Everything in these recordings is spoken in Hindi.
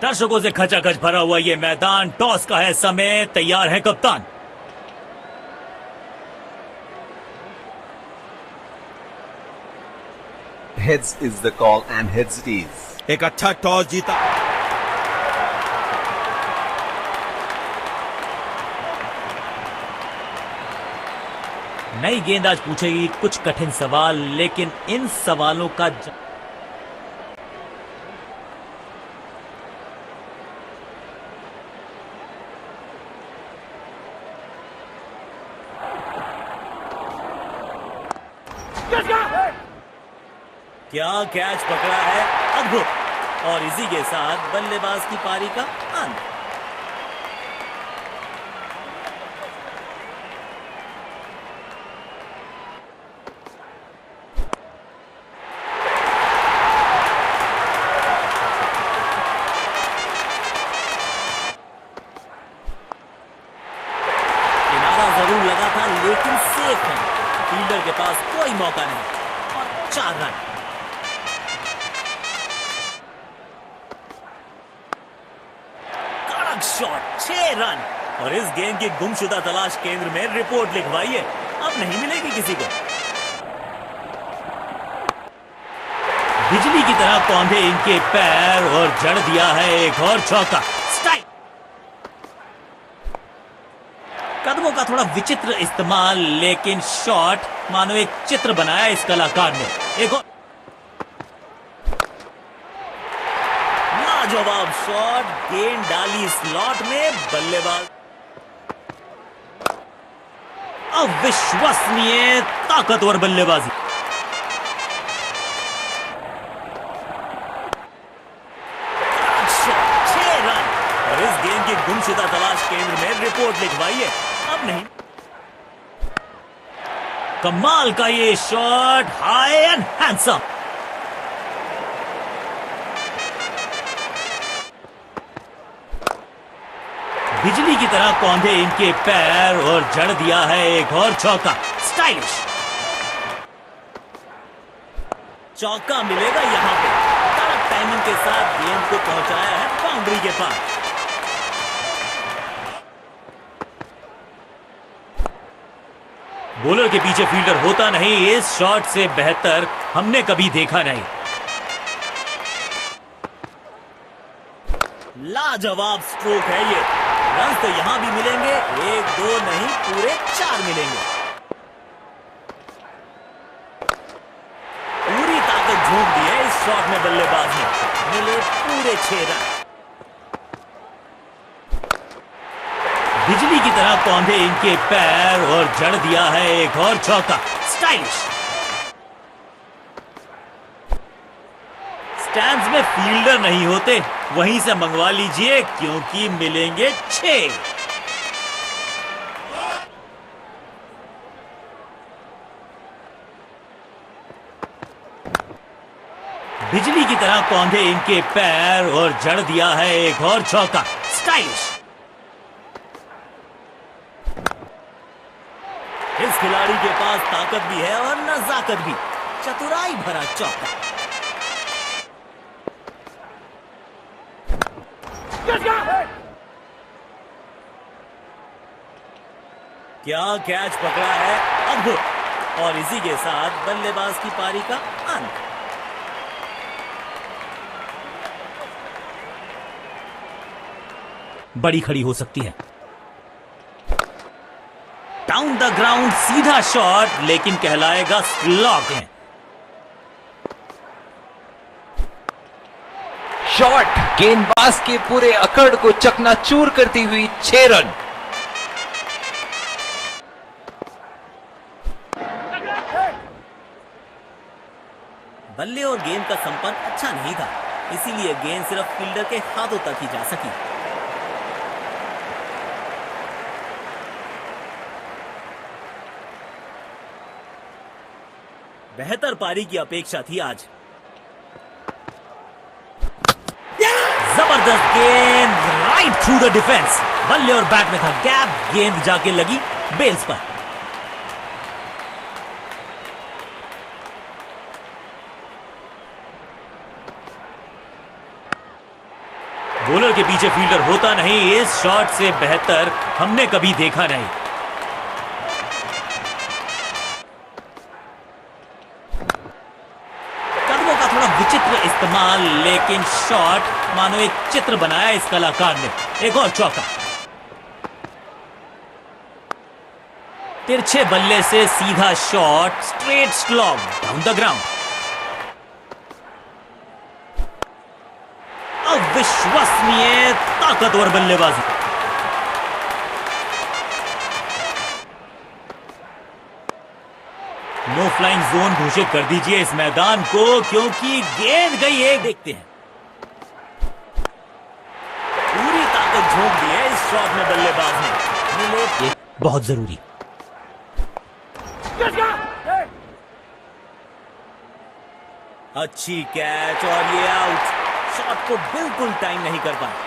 दर्शकों से खचाखच भरा हुआ ये मैदान, टॉस का है समय, तैयार है कप्तान। Heads is the call and heads it is. एक अच्छा टॉस जीता। नई गेंदबाज पूछेगी कुछ कठिन सवाल, लेकिन इन सवालों का क्या कैच पकड़ा है, अद्भुत। और इसी के साथ बल्लेबाज की पारी का अंत। किनारा जरूर लगा था, लेकिन सेफ है। फील्डर के पास कोई मौका नहीं और 4 रन। Shot, 6 run. और इस गेंद की गुमशुदा तलाश केंद्र में रिपोर्ट लिखवाइए, अब नहीं मिलेगी किसी को। बिजली की तरह कौंधे इनके पैर और जड़ दिया है एक और चौका। स्ट्राइक। कदमों का थोड़ा विचित्र इस्तेमाल, लेकिन शॉट मानो एक चित्र बनाया इस कलाकार ने। एक और जवाब शॉट, गेंद डाली स्लॉट में। बल्लेबाज अविश्वसनीय ताकतवर बल्लेबाजी। Shot, 6 run. और इस गेंद की गुमशुदा तलाश केंद्र में रिपोर्ट लिखवाइए, अब नहीं। कमाल का ये शॉट, हाई एंड हैंडसम। बिजली की तरह कौंधे इनके पैर और जड़ दिया है एक और चौका। स्टाइलिश। चौका मिलेगा यहां पे। कड़क टाइमिंग के साथ गेंद को पहुंचाया है बाउंड्री के पास। बॉलर के पीछे फील्डर होता नहीं, इस शॉट से बेहतर हमने कभी देखा नहीं। लाजवाब स्ट्रोक है ये। रन तो यहां भी मिलेंगे, 1 2 नहीं, पूरे 4 मिलेंगे। पूरी ताकत झोंक दी है इस शॉट में बल्लेबाज ने, मिले पूरे 6 रन। बिजली की तरह कौंधे इनके पैर और जड़ दिया है एक और चौका। स्टाइलिश। स्टैंड्स में फील्डर नहीं होते, वहीं से मंगवा लीजिए, क्योंकि मिलेंगे 6। बिजली की तरह कौंधे इनके पैर और जड़ दिया है एक और चौका। स्टाइलिश। इस खिलाड़ी के पास ताकत भी है और नजाकत भी। चतुराई भरा चौका। क्या कैच पकड़ा है, अद्भुत। और इसी के साथ बल्लेबाज की पारी का अंत। बड़ी खड़ी हो सकती है। डाउन द ग्राउंड सीधा शॉट, लेकिन कहलाएगा स्लॉग है। शॉट गेंदबाज के पूरे अकड़ को चकनाचूर करती हुई 6 रन। बल्ले और गेंद का संपर्क अच्छा नहीं था, इसीलिए गेंद सिर्फ फील्डर के हाथों तक ही जा सकी। बेहतर पारी की अपेक्षा थी आज। जबरदस्त गेंद, राइट थ्रू द डिफेंस। बल्ले और बैट में था गैप, गेंद जाके लगी बेल्स पर। बॉलर के पीछे फील्डर होता नहीं, इस शॉट से बेहतर हमने कभी देखा नहीं। कदमों का थोड़ा विचित्र इस्तेमाल, लेकिन शॉट मानो एक चित्र बनाया इस कलाकार ने। एक और चौका। तिरछे बल्ले से सीधा shot, straight slog down the ground. अविश्वसनीय ताकतवर बल्लेबाजी। नो फ्लाइंग जोन घोषित कर दीजिए इस मैदान को, क्योंकि गेंद गई एक। देखते हैं, पूरी ताकत झोंक दी है इस शॉट में बल्लेबाज ने। मिले ये बहुत जरूरी। अच्छी कैच और ये आउट। शॉट को बिल्कुल टाइम नहीं कर पाए।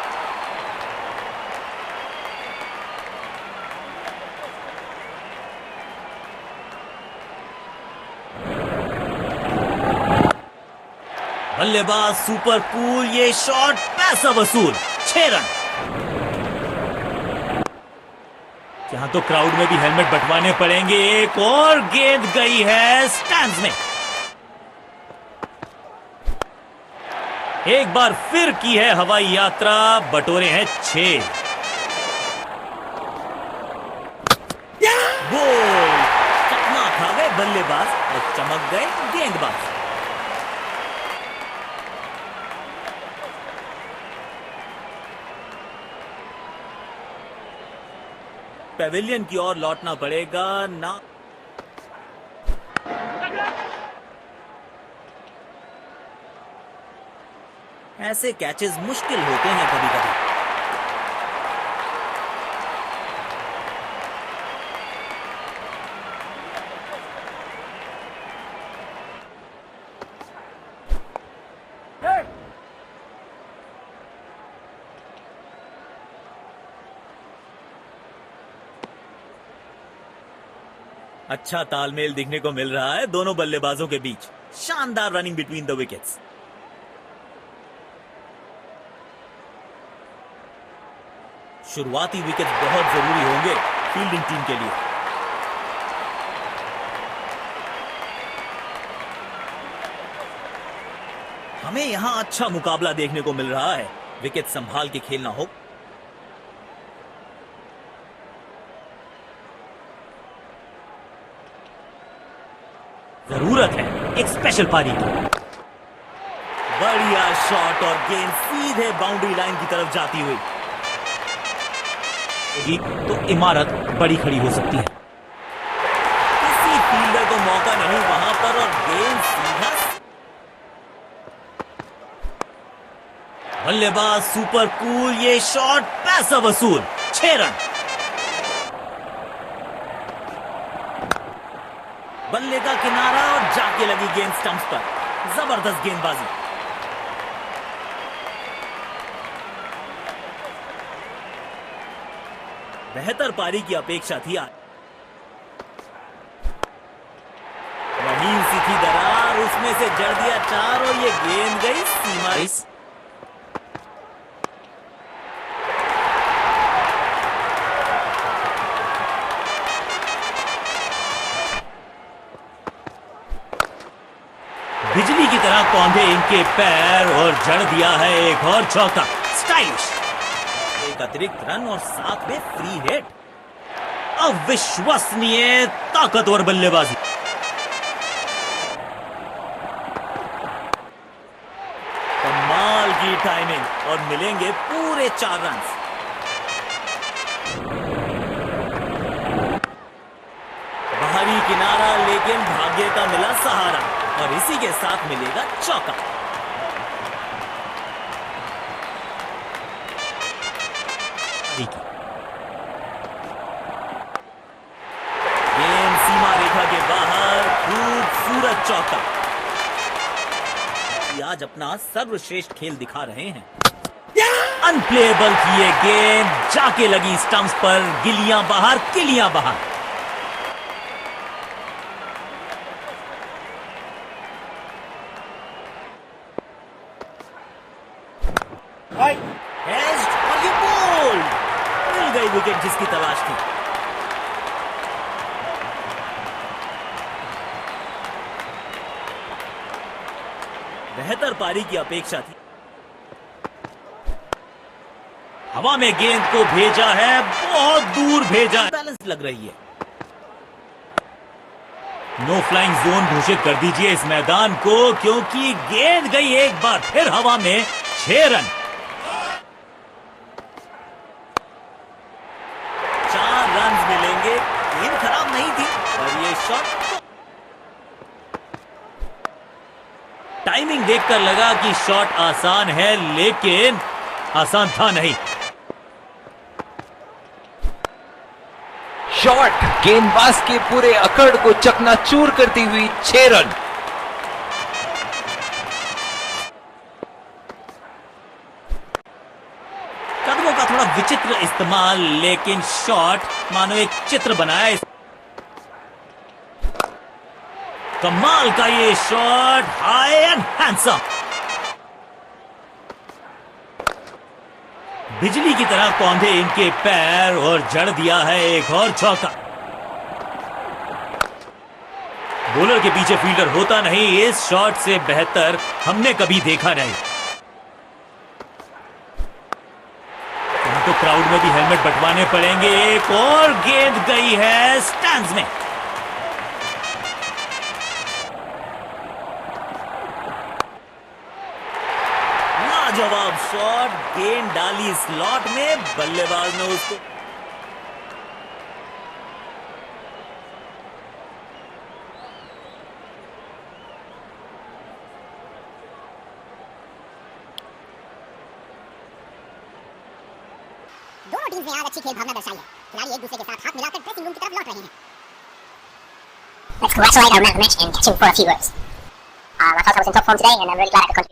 बल्लेबाज सुपर कूल, ये शॉट पैसा वसूल। 6 रन। यहां तो क्राउड में भी हेलमेट बंटवाने पड़ेंगे। एक और गेंद गई है स्टैंड्स में। एक बार फिर की है हवाई यात्रा, बटोरे हैं 6। गोल। चकमा खा गए बल्लेबाज और चमक गए गेंदबाज। पेविलियन की ओर लौटना पड़ेगा ना। ऐसे कैचेस मुश्किल होते हैं कभी कभी। अच्छा तालमेल दिखने को मिल रहा है दोनों बल्लेबाजों के बीच। शानदार रनिंग बिटवीन द विकेट्स। शुरुआती विकेट बहुत जरूरी होंगे फील्डिंग टीम के लिए। हमें यहां अच्छा मुकाबला देखने को मिल रहा है। विकेट संभाल के खेलना हो। जरूरत है एक स्पेशल पारी की। बढ़िया शॉट और गेंद सीधे बाउंड्री लाइन की तरफ जाती हुई। तो इमारत बड़ी खड़ी हो सकती है। किसी फील्डर को मौका नहीं वहां पर और गेंद सीधा। बल्लेबाज सुपर कूल, ये शॉट पैसा वसूल। 6 रन। बल्ले का किनारा और जाके लगी गेंद स्टंप्स पर। जबरदस्त गेंदबाजी। बेहतर पारी की अपेक्षा थी आज। महीन सी थी दरार, उसमें से जड़ दिया 4 और ये गेंद गई सीमा। बिजली की तरह कौंधे इनके पैर और जड़ दिया है एक और चौका। स्टाइलिश। एक अतिरिक्त रन और साथ में फ्री हिट। अविश्वसनीय ताकतवर बल्लेबाजी। कमाल की टाइमिंग और मिलेंगे पूरे 4 रन। बाहरी किनारा, लेकिन भाग्य का मिला सहारा और इसी के साथ मिलेगा चौका। गेंद सीमा रेखा के बाहर, खूबसूरत चौका। आज अपना सर्वश्रेष्ठ खेल दिखा रहे हैं। अनप्लेएबल की ये गेंद जाके लगी स्टंप्स पर। गिलियां बाहर, किलियां बाहर। गई विकेट जिसकी तलाश थी। बेहतर पारी की अपेक्षा थी। हवा में गेंद को भेजा है, बहुत दूर भेजा है, बैलेंस लग रही है। नो फ्लाइंग जोन घोषित कर दीजिए इस मैदान को, क्योंकि गेंद गई एक बार फिर हवा में। 6 रन। 4 रन मिलेंगे। गेंद खराब नहीं थी पर ये शॉट टाइमिंग देखकर लगा कि शॉट आसान है, लेकिन आसान था नहीं। शॉट गेंदबाज के पूरे अकड़ को चकनाचूर करती हुई 6 रन। कदमों का थोड़ा विचित्र इस्तेमाल, लेकिन शॉट मानो एक चित्र बनाया। कमाल का ये शॉट, हाई एंड हैंडसम। बिजली की तरह कौंधे इनके पैर और जड़ दिया है एक और चौका। बॉलर के पीछे फील्डर होता नहीं, इस शॉट से बेहतर हमने कभी देखा नहीं। तो क्राउड में भी हेलमेट बंटवाने पड़ेंगे। एक और गेंद गई है स्टैंड्स में। लाजवाब शॉट, गेंद डाली स्लॉट में, बल्लेबाज ने उसको दोनों टीम ने आज अच्छी खेल भावना दर्शाई है। खिलाड़ी एक दूसरे के साथ हाथ मिलाकर ड्रेसिंग रूम की तरफ लौट रहे हैं। Let's congratulate our match and catch him for a few words. I thought I was in top form today and I'm really glad I could contribute.